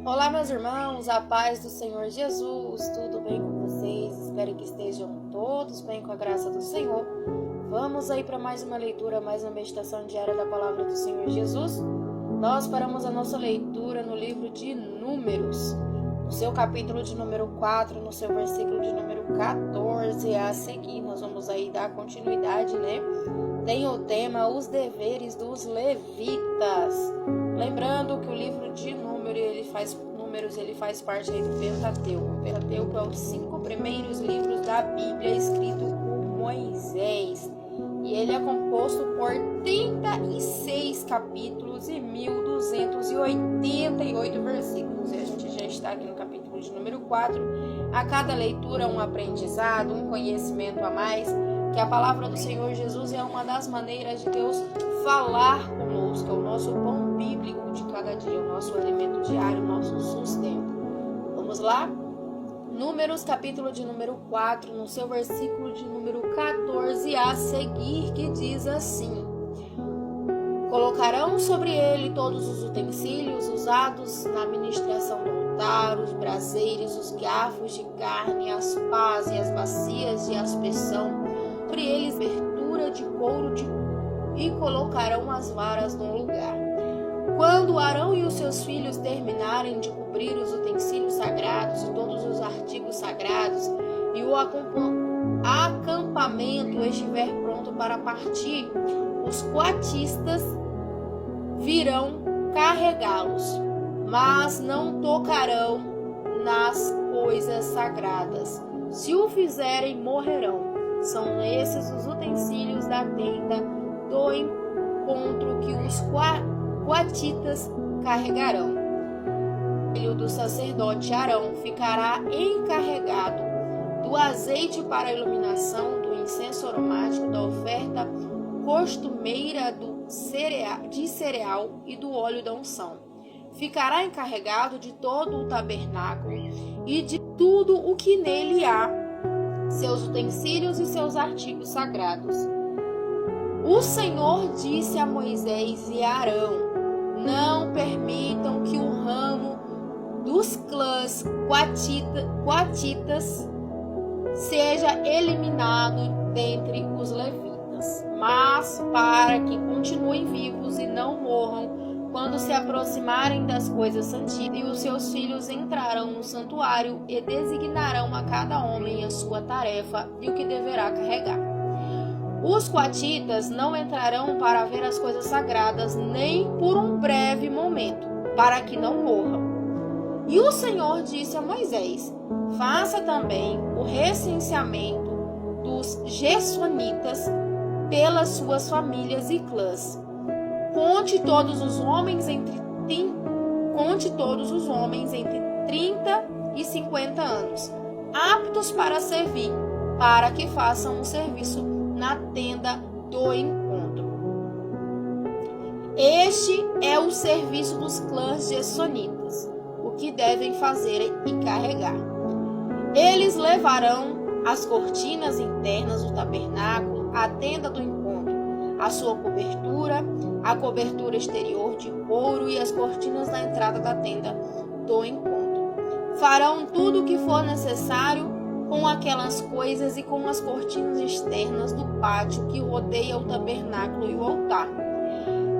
Olá, meus irmãos, a paz do Senhor Jesus, tudo bem com vocês? Espero que estejam todos bem com a graça do Senhor. Vamos aí para mais uma leitura, mais uma meditação diária da palavra do Senhor Jesus. Nós paramos a nossa leitura no livro de Números, no seu capítulo de número 4, no seu versículo de número 14 a seguir. Nós vamos aí dar continuidade, Tem o tema Os Deveres dos Levitas. Lembrando que o livro de Números, ele faz parte aí do Pentateuco. O Pentateuco é os 5 primeiros livros da Bíblia escrito por Moisés. E ele é composto por 36 capítulos e 1288 versículos. E a gente já está aqui no capítulo de número 4. A cada leitura um aprendizado, um conhecimento a mais. Que a palavra do Senhor Jesus é uma das maneiras de Deus falar conosco, é o nosso pão bíblico de cada dia, o nosso alimento diário, o nosso sustento. Vamos lá? Números, capítulo de número 4, no seu versículo de número 14 a seguir, que diz assim: Colocarão sobre ele todos os utensílios usados na ministração do altar, os braseiros, os garfos de carne, as pás e as bacias de aspersão, sobre eles abertura de couro e colocarão as varas no lugar. Quando Arão e os seus filhos terminarem de cobrir os utensílios sagrados e todos os artigos sagrados, e o acampamento estiver pronto para partir, os coatistas virão carregá-los, mas não tocarão nas coisas sagradas. Se o fizerem, morrerão. São esses os utensílios da tenda do encontro que os coatitas carregarão. O filho do sacerdote Arão ficará encarregado do azeite para a iluminação, do incenso aromático, da oferta costumeira de cereal e do óleo da unção. Ficará encarregado de todo o tabernáculo e de tudo o que nele há, seus utensílios e seus artigos sagrados. O Senhor disse a Moisés e a Arão: Não permitam que o ramo dos clãs coatitas seja eliminado dentre os levitas, mas para que continuem vivos e não morram quando se aproximarem das coisas santíssimas, e os seus filhos entrarão no santuário e designarão a cada homem a sua tarefa e o que deverá carregar. Os coatitas não entrarão para ver as coisas sagradas nem por um breve momento, para que não morram. E o Senhor disse a Moisés: Faça também o recenseamento dos Gersonitas pelas suas famílias e clãs. Conte todos os homens entre 30 e 50 anos, aptos para servir, para que façam o serviço na tenda do encontro. Este é o serviço dos clãs gersonitas, o que devem fazer e carregar. Eles levarão as cortinas internas do tabernáculo, a tenda do encontro, a sua cobertura, a cobertura exterior de couro e as cortinas da entrada da tenda do encontro. Farão tudo o que for necessário com aquelas coisas e com as cortinas externas do pátio que rodeia o tabernáculo e o altar,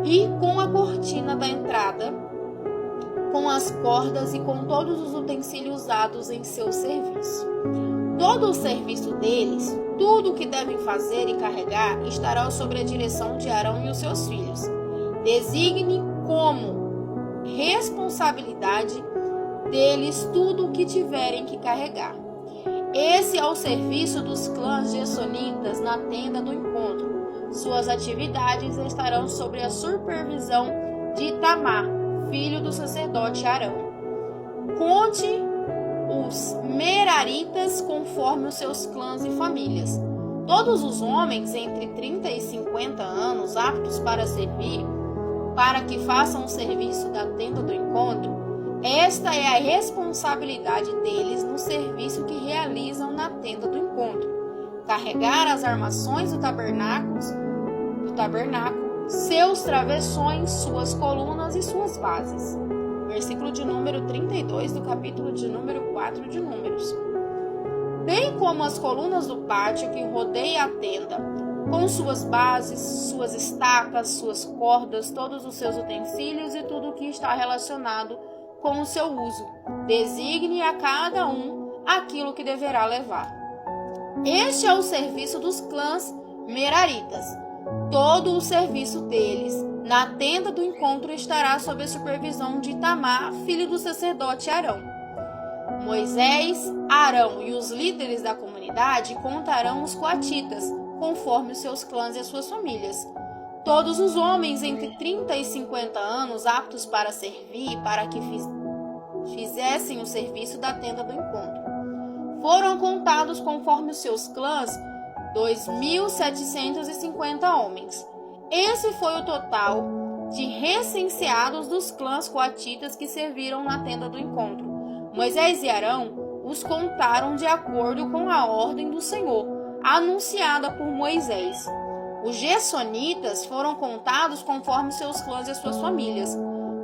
e com a cortina da entrada, com as cordas e com todos os utensílios usados em seu serviço. Todo o serviço deles, tudo o que devem fazer e carregar, estará sob a direção de Arão e os seus filhos. Designe como responsabilidade deles tudo o que tiverem que carregar. Esse é o serviço dos clãs gersonitas na tenda do encontro. Suas atividades estarão sob a supervisão de Itamar, filho do sacerdote Arão. Conte os meraritas conforme os seus clãs e famílias. Todos os homens entre 30 e 50 anos aptos para servir, para que façam o serviço da tenda do encontro, esta é a responsabilidade deles no serviço que realizam na tenda do encontro: carregar as armações do tabernáculo, seus travessões, suas colunas e suas bases. versículo de número 32 do capítulo de número 4 de Números. Bem como as colunas do pátio que rodeia a tenda, com suas bases, suas estacas, suas cordas, todos os seus utensílios e tudo o que está relacionado com o seu uso. Designe a cada um aquilo que deverá levar. Este é o serviço dos clãs meraritas. Todo o serviço deles na tenda do encontro estará sob a supervisão de Itamar, filho do sacerdote Arão. Moisés, Arão e os líderes da comunidade contarão os coatitas, conforme os seus clãs e as suas famílias. Todos os homens entre 30 e 50 anos aptos para servir, para que fizessem o serviço da tenda do encontro. Foram contados conforme os seus clãs 2.750 homens. Esse foi o total de recenseados dos clãs coatitas que serviram na tenda do encontro. Moisés e Arão os contaram de acordo com a ordem do Senhor, anunciada por Moisés. Os gersonitas foram contados conforme seus clãs e as suas famílias.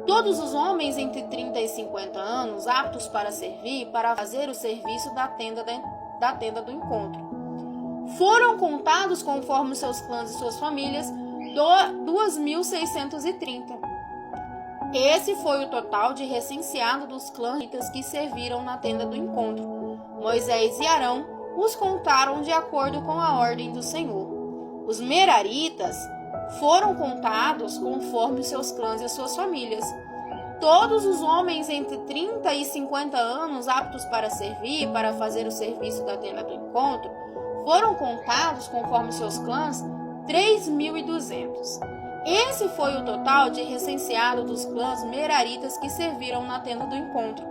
Todos os homens entre 30 e 50 anos, aptos para servir, para fazer o serviço da tenda do encontro. Foram contados conforme seus clãs e suas famílias, 2.630. Esse foi o total de recenseado dos clãs que serviram na tenda do encontro. Moisés e Arão os contaram de acordo com a ordem do Senhor. Os meraritas foram contados conforme seus clãs e suas famílias. Todos os homens entre 30 e 50 anos aptos para servir, para fazer o serviço da tenda do encontro, foram contados conforme seus clãs, 3.200. Esse foi o total de recenseado dos clãs meraritas que serviram na tenda do encontro.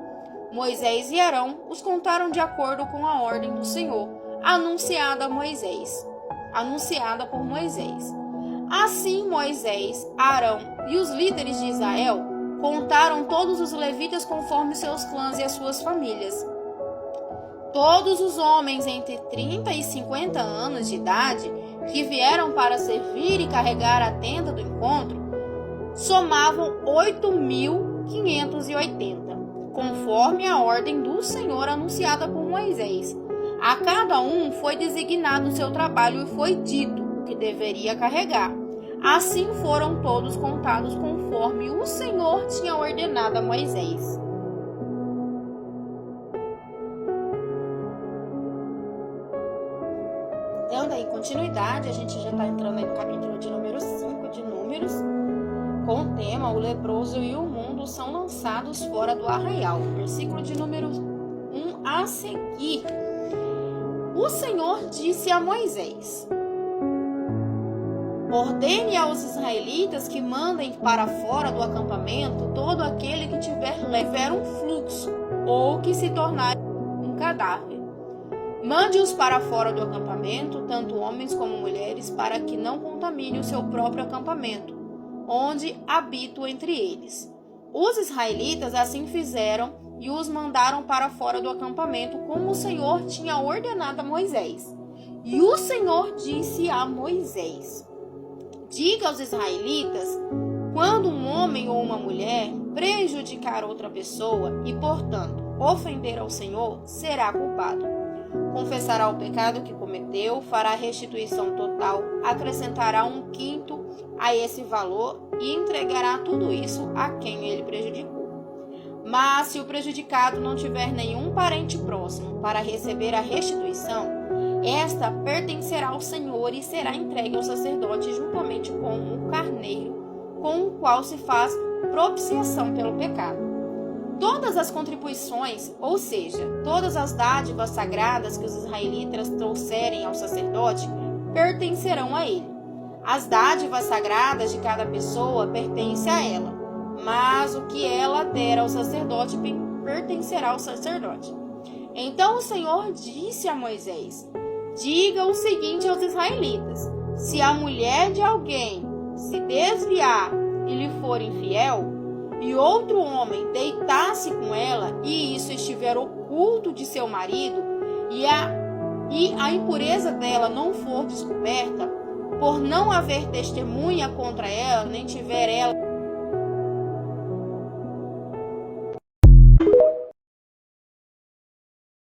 Moisés e Arão os contaram de acordo com a ordem do Senhor, anunciada por Moisés. Assim Moisés, Arão e os líderes de Israel contaram todos os levitas conforme seus clãs e as suas famílias. Todos os homens entre 30 e 50 anos de idade que vieram para servir e carregar a tenda do encontro somavam 8.580, conforme a ordem do Senhor anunciada por Moisés. A cada um foi designado o seu trabalho e foi dito o que deveria carregar. Assim foram todos contados conforme o Senhor tinha ordenado a Moisés. Dando aí continuidade, a gente já está entrando aí no capítulo de número 5 de Números, com o tema: o leproso e o mundo são lançados fora do arraial. Versículo de número 1 a seguir. O Senhor disse a Moisés: ordene aos israelitas que mandem para fora do acampamento todo aquele que tiver um fluxo ou que se tornar um cadáver. Mande-os para fora do acampamento, tanto homens como mulheres, para que não contamine o seu próprio acampamento, onde habito entre eles. Os israelitas assim fizeram e os mandaram para fora do acampamento, como o Senhor tinha ordenado a Moisés. E o Senhor disse a Moisés: diga aos israelitas, quando um homem ou uma mulher prejudicar outra pessoa e, portanto, ofender ao Senhor, será culpado. Confessará o pecado que cometeu, fará restituição total, acrescentará 1/5 a esse valor e entregará tudo isso a quem ele prejudicou. Mas se o prejudicado não tiver nenhum parente próximo para receber a restituição, esta pertencerá ao Senhor e será entregue ao sacerdote juntamente com o carneiro, com o qual se faz propiciação pelo pecado. Todas as contribuições, ou seja, todas as dádivas sagradas que os israelitas trouxerem ao sacerdote, pertencerão a ele. As dádivas sagradas de cada pessoa pertencem a ela, mas o que ela der ao sacerdote pertencerá ao sacerdote. Então o Senhor disse a Moisés: diga o seguinte aos israelitas: se a mulher de alguém se desviar e lhe for infiel, e outro homem deitar-se com ela, e isso estiver oculto de seu marido, e a impureza dela não for descoberta, por não haver testemunha contra ela, nem tiver ela